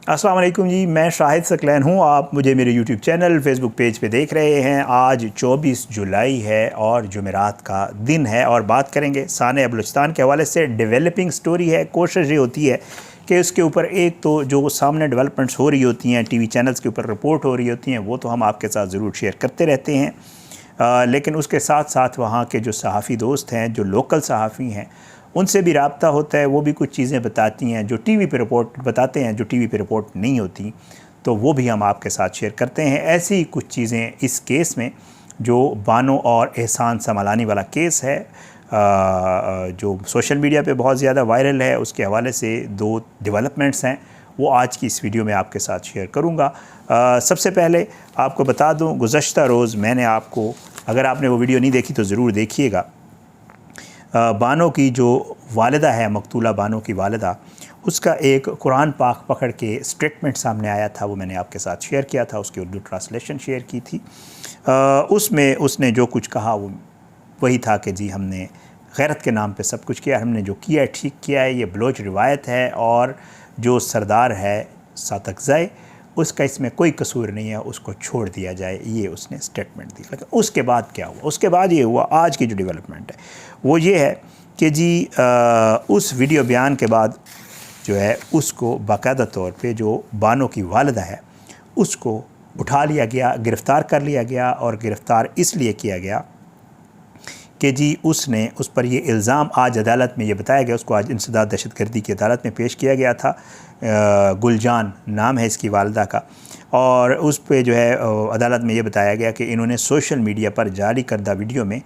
अस्सलाम वालेकुम जी, मैं शाहिद सकलैन हूँ। आप मुझे मेरे यूट्यूब चैनल फेसबुक पेज पे देख रहे हैं। आज 24 जुलाई है और जुमेरात का दिन है और बात करेंगे साने बलूचिस्तान के हवाले से। डेवलपिंग स्टोरी है। कोशिश ये होती है कि उसके ऊपर एक तो जो सामने डेवलपमेंट्स हो रही होती हैं, टीवी चैनल्स के ऊपर रिपोर्ट हो रही होती हैं, वो तो हम आपके साथ ज़रूर शेयर करते रहते हैं, लेकिन उसके साथ साथ वहाँ के जो सहाफ़ी दोस्त हैं, जो लोकल सहाफ़ी हैं, उनसे भी रब्ता होता है। वो भी कुछ चीज़ें बताती हैं जो टीवी पे रिपोर्ट बताते हैं, जो टीवी पे रिपोर्ट नहीं होती, तो वो भी हम आपके साथ शेयर करते हैं। ऐसी ही कुछ चीज़ें इस केस में, जो बानो और एहसान समलानी वाला केस है, जो सोशल मीडिया पे बहुत ज़्यादा वायरल है, उसके हवाले से दो डेवलपमेंट्स हैं, वो आज की इस वीडियो में आपके साथ शेयर करूँगा। सबसे पहले आपको बता दूँ, गुज़श्ता रोज़ मैंने आपको, अगर आपने वो वीडियो नहीं देखी तो ज़रूर देखिएगा, बानो की जो वालिदा है, मकतूला बानो की वालिदा, उसका एक कुरान पाक पकड़ के स्टेटमेंट सामने आया था, वो मैंने आपके साथ शेयर किया था, उसकी उर्दू ट्रांसलेशन शेयर की थी। उसमें उसने जो कुछ कहा वो वही था कि जी हमने गैरत के नाम पे सब कुछ किया, हमने जो किया है ठीक किया है, ये बलोच रिवायत है और जो सरदार है सातकज़ाई, उसका इसमें कोई कसूर नहीं है, उसको छोड़ दिया जाए, ये उसने स्टेटमेंट दी। लेकिन उसके बाद क्या हुआ? उसके बाद ये हुआ, आज की जो डेवलपमेंट है वो ये है कि जी उस वीडियो बयान के बाद जो है उसको बाकायदा तौर पे जो बानो की वालिदा है उसको उठा लिया गया, गिरफ़्तार कर लिया गया। और गिरफ़्तार इसलिए किया गया कि जी उसने उस पर ये इल्ज़ाम, आज अदालत में ये बताया गया, उसको आज इंसदाद दहशतगर्दी की अदालत में पेश किया गया था। गुलजान नाम है इसकी वालिदा का, और उस पे जो है अदालत में ये बताया गया कि इन्होंने सोशल मीडिया पर जारी करदा वीडियो में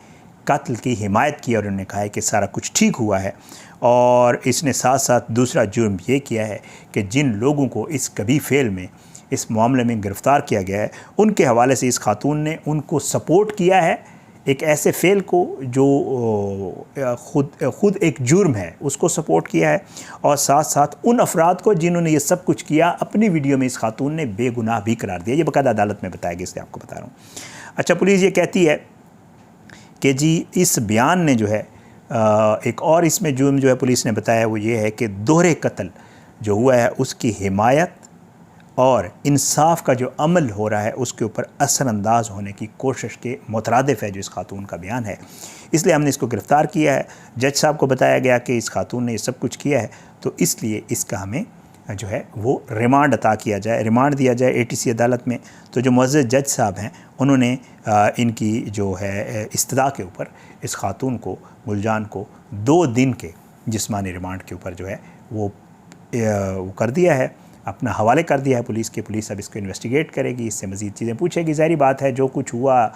कत्ल की हिमायत की, और उन्होंने कहा है कि सारा कुछ ठीक हुआ है। और इसने साथ साथ दूसरा जुर्म ये किया है कि जिन लोगों को इस कभी फेल में, इस मामले में गिरफ़्तार किया गया है, उनके हवाले से इस खातून ने उनको सपोर्ट किया है, एक ऐसे फ़ेल को जो ख़ुद एक जुर्म है उसको सपोर्ट किया है। और साथ साथ उन अफराद को जिन्होंने ये सब कुछ किया, अपनी वीडियो में इस खातून ने बेगुनाह भी करार दिया। ये बाकायदा अदालत में बताया गया, इसलिए आपको बता रहा हूँ। अच्छा, पुलिस ये कहती है कि जी इस बयान ने जो है एक और इसमें जुर्म जो है पुलिस ने बताया वो ये है कि दोहरे कत्ल जो हुआ है उसकी हिमायत और इंसाफ का जो अमल हो रहा है उसके ऊपर असरअंदाज होने की कोशिश के मुतरादिफ है जो इस खातून का बयान है। इसलिए हमने इसको गिरफ़्तार किया है। जज साहब को बताया गया कि इस खातून ने ये सब कुछ किया है, तो इसलिए इसका हमें जो है वो रिमांड अता किया जाए, रिमांड दिया जाए एटीसी अदालत में। तो जो मुअज़्ज़ज़ जज साहब हैं उन्होंने इनकी जो है इस्तदा के ऊपर इस खातून को, गुलजान को 2 दिन के जिस्मानी रिमांड के ऊपर जो है वो कर दिया है, अपना हवाले कर दिया है पुलिस के। पुलिस अब इसको इन्वेस्टिगेट करेगी, इससे मज़ीद चीज़ें पूछेगी। ज़ाहिर बात है, जो कुछ हुआ,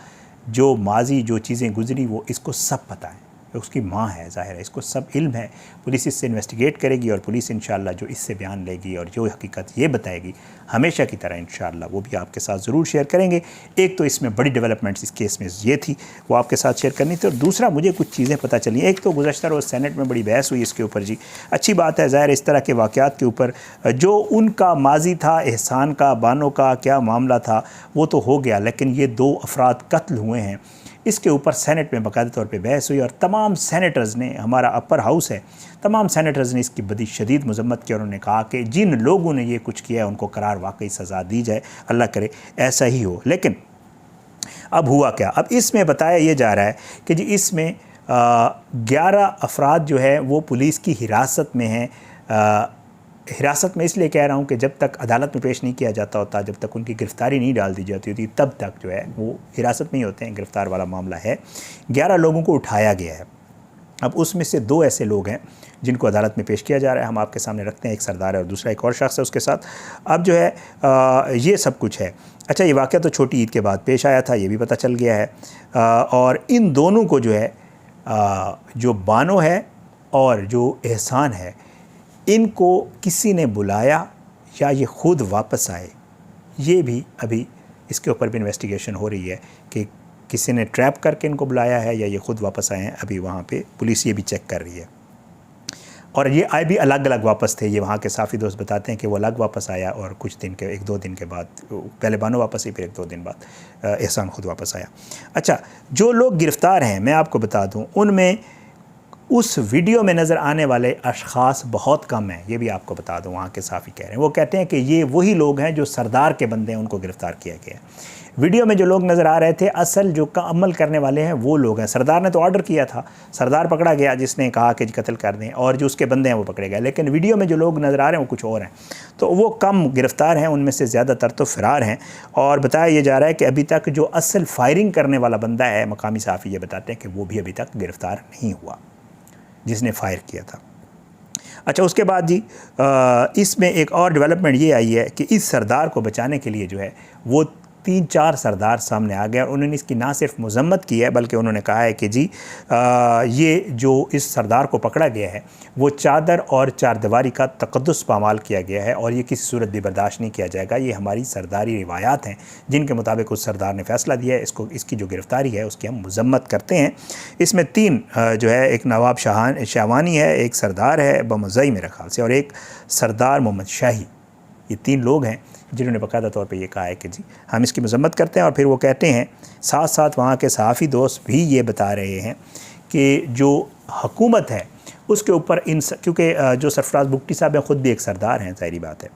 जो माजी जो चीज़ें गुजरी, वो इसको सब पता है, उसकी माँ है, ज़ाहिर है इसको सब इल्म है। पुलिस इससे इन्वेस्टिगेट करेगी और पुलिस इंशाअल्लाह जो इससे बयान लेगी और जो हकीकत ये बताएगी, हमेशा की तरह इंशाअल्लाह वो भी आपके साथ ज़रूर शेयर करेंगे। एक तो इसमें बड़ी डेवलपमेंट्स इस केस में ये थी, वो आपके साथ शेयर करनी थी। और दूसरा, मुझे कुछ चीज़ें पता चली। एक तो गुज़श्ता रोज़ सेनेट में बड़ी बहस हुई इसके ऊपर। जी अच्छी बात है, ज़ाहिर इस तरह के वाक़यात के ऊपर जो उनका माजी था, एहसान का, बानो का क्या मामला था वो तो हो गया, लेकिन ये 2 अफराद कत्ल हुए हैं, इसके ऊपर सेनेट में बाकायदा तौर पे बहस हुई। और तमाम सेनेटर्स ने, हमारा अपर हाउस है, तमाम सेनेटर्स ने इसकी बड़ी शदीद मजम्मत की और उन्होंने कहा कि जिन लोगों ने ये कुछ किया है उनको करार वाकई सज़ा दी जाए, अल्लाह करे ऐसा ही हो। लेकिन अब हुआ क्या? अब इसमें बताया ये जा रहा है कि जी इसमें 11 अफराद जो है वो पुलिस की हिरासत में हैं। हिरासत में इसलिए कह रहा हूँ कि जब तक अदालत में पेश नहीं किया जाता होता, जब तक उनकी गिरफ़्तारी नहीं डाल दी जाती होती, तब तक जो है वो हिरासत में ही होते हैं। गिरफ़्तार वाला मामला है। 11 लोगों को उठाया गया है। अब उसमें से 2 ऐसे लोग हैं जिनको अदालत में पेश किया जा रहा है, हम आपके सामने रखते हैं। एक सरदार है और दूसरा एक और शख्स है उसके साथ। अब जो है ये सब कुछ है। अच्छा, ये वाक़या तो छोटी ईद के बाद पेश आया था, ये भी पता चल गया है। और इन दोनों को जो है जो बानो है और जो एहसान है, इनको किसी ने बुलाया या ये ख़ुद वापस आए, ये भी अभी इसके ऊपर भी इन्वेस्टिगेशन हो रही है कि किसी ने ट्रैप करके इनको बुलाया है या ये ख़ुद वापस आए हैं। अभी वहाँ पे पुलिस ये भी चेक कर रही है। और ये आए भी अलग अलग वापस थे। ये वहाँ के साफ़ी दोस्त बताते हैं कि वो अलग वापस आया और कुछ दिन के 1-2 दिन के बाद, पहले बानो वापस ही, फिर 1-2 दिन बाद एहसान ख़ुद वापस आया। अच्छा, जो लोग गिरफ़्तार हैं मैं आपको बता दूँ, उनमें उस वीडियो में नज़र आने वाले अशख़ास बहुत कम हैं, ये भी आपको बता दूं। वहाँ के साफ़ी कह रहे हैं, वो कहते हैं कि ये वही लोग हैं जो सरदार के बंदे हैं, उनको गिरफ़्तार किया गया है। वीडियो में जो लोग नज़र आ रहे थे असल जो अमल करने वाले हैं वो लोग हैं। सरदार ने तो ऑर्डर किया था, सरदार पकड़ा गया जिसने कहा कि कत्ल कर दें, और जो उसके बंदे हैं वो पकड़े गए, लेकिन वीडियो में जो लोग नज़र आ रहे हैं वो कुछ और हैं। तो वो कम गिरफ़्तार हैं, उनमें से ज़्यादातर तो फ़रार हैं। और बताया ये जा रहा है कि अभी तक जो असल फायरिंग करने वाला बंदा है, मकामी सहाफ़ी ये बताते हैं कि वो भी अभी तक गिरफ़्तार नहीं हुआ जिसने फायर किया था। अच्छा, उसके बाद जी इसमें एक और डेवलपमेंट ये आई है कि इस सरदार को बचाने के लिए जो है वो 3-4 सरदार सामने आ गए और उन्होंने इसकी ना सिर्फ मजम्मत की है बल्कि उन्होंने कहा है कि जी ये जो इस सरदार को पकड़ा गया है वो चादर और चारदीवारी का तक़द्दुस पामाल किया गया है और ये किसी सूरत भी बर्दाश्त नहीं किया जाएगा। ये हमारी सरदारी रिवायात हैं जिनके मुताबिक उस सरदार ने फ़ैसला दिया है, इसकी जो गिरफ़्तारी है उसकी हम मजम्मत करते हैं। इसमें 3 जो है, एक नवाब शाहवानी है, एक सरदार है बमज़ई मेरे ख़्याल से, और एक सरदार मोहम्मद शाही। ये 3 लोग हैं जिन्होंने बाकायदा तौर पे ये कहा है कि जी हम इसकी मजम्मत करते हैं। और फिर वो कहते हैं, साथ साथ वहाँ के सहाफ़ी दोस्त भी ये बता रहे हैं कि जो हुकूमत है उसके ऊपर क्योंकि जो सरफराज बुगटी साहब हैं ख़ुद भी एक सरदार हैं, ज़ाहिरी बात है,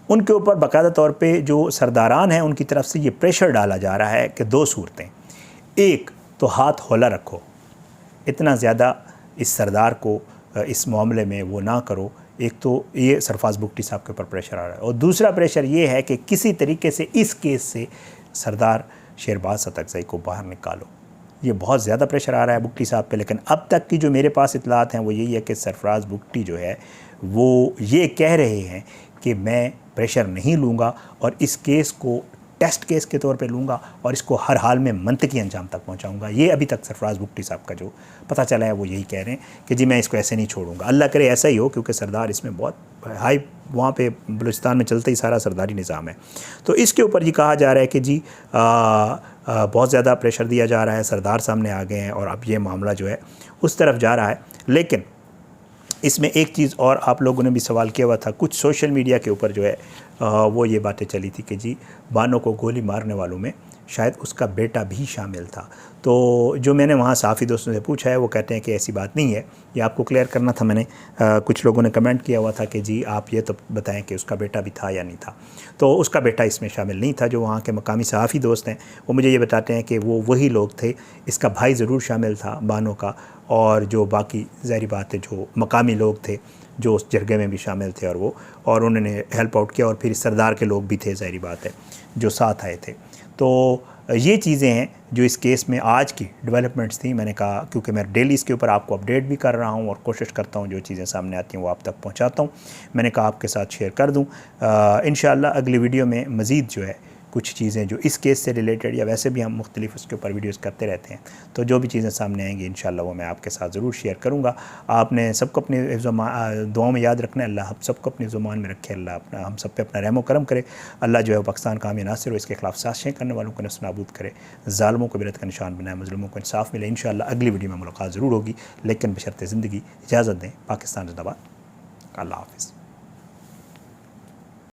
उनके ऊपर बाकायदा तौर पे जो सरदारान हैं उनकी तरफ से ये प्रेशर डाला जा रहा है कि 2 सूरतें, एक तो हाथ हौला रखो, इतना ज़्यादा इस सरदार को इस मामले में वो ना करो। एक तो ये सरफराज बुगटी साहब के ऊपर प्रेशर आ रहा है, और दूसरा प्रेशर ये है कि किसी तरीके से इस केस से सरदार शेरबाज सतकज़ई को बाहर निकालो। ये बहुत ज़्यादा प्रेशर आ रहा है बुगटी साहब पे। लेकिन अब तक की जो मेरे पास इतलात हैं वो यही है कि सरफराज बुगटी जो है वो ये कह रहे हैं कि मैं प्रेशर नहीं लूँगा और इस केस को टेस्ट केस के तौर पे लूँगा और इसको हर हाल में मंतकी अंजाम तक पहुँचाऊँगा। ये अभी तक सरफराज बुगटी साहब का जो पता चला है वो यही कह रहे हैं कि जी मैं इसको ऐसे नहीं छोड़ूंगा। अल्लाह करे ऐसा ही हो, क्योंकि सरदार इसमें बहुत हाई, वहाँ पे बलूचिस्तान में चलते ही सारा सरदारी निज़ाम है। तो इसके ऊपर ये कहा जा रहा है कि जी बहुत ज़्यादा प्रेशर दिया जा रहा है, सरदार सामने आ गए हैं और अब ये मामला जो है उस तरफ जा रहा है। लेकिन इसमें एक चीज़ और आप लोगों ने भी सवाल किया हुआ था, कुछ सोशल मीडिया के ऊपर जो है वो ये बातें चली थी कि जी बानो को गोली मारने वालों में शायद उसका बेटा भी शामिल था। तो जो मैंने वहाँ सहाफ़ी दोस्तों से पूछा है वो कहते हैं कि ऐसी बात नहीं है। ये आपको क्लियर करना था मैंने। कुछ लोगों ने कमेंट किया हुआ था कि जी आप ये तो बताएं कि उसका बेटा भी था या नहीं था। तो उसका बेटा इसमें शामिल नहीं था। जो वहाँ के मकामी सहाफ़ी दोस्त हैं वो मुझे ये बताते हैं कि वो वही लोग थे। इसका भाई ज़रूर शामिल था बानो का, और जो बाकी ज़ाहिर बात है जो मकामी लोग थे जो उस जरगे में भी शामिल थे और उन्होंने हेल्प आउट किया, और फिर सरदार के लोग भी थे ज़ाहिर बात है जो साथ आए थे। तो ये चीज़ें हैं जो इस केस में आज की डेवलपमेंट्स थी। मैंने कहा क्योंकि मैं डेली इसके ऊपर आपको अपडेट भी कर रहा हूँ और कोशिश करता हूँ जो चीज़ें सामने आती हैं वो आप तक पहुँचाता हूँ। मैंने कहा आपके साथ शेयर कर दूँ। इंशाअल्लाह अगली वीडियो में मज़ीद जो है कुछ चीज़ें जो इस केस से रिलेटेड या वैसे भी हम मुख्तलिफ उसके ऊपर वीडियोस करते रहते हैं, तो जो भी चीज़ें सामने आएंगी इंशाअल्लाह वो मैं आपके साथ ज़रूर शेयर करूँगा। आपने सबको अपने दुआओं में याद रखना है। अल्लाह हम सबको अपनी ज़ुबान में रखे। अल्लाह अपना हम सब पे अपना रहम करम करे। अल्लाह जो है पाकिस्तान का हामी नासिर हो, इसके खिलाफ साजिशें करने वालों को नस्ल नाबूद करे, ज़ालिमों को बिरत का निशान बनाए, मज़लूमों को इंसाफ मिले। इंशाअल्लाह अगली वीडियो में मुलाकात ज़रूर होगी, लेकिन बशर्ते ज़िंदगी। इजाज़त दें। पाकिस्तान ज़िंदाबाद। अल्लाह हाफ़िज़।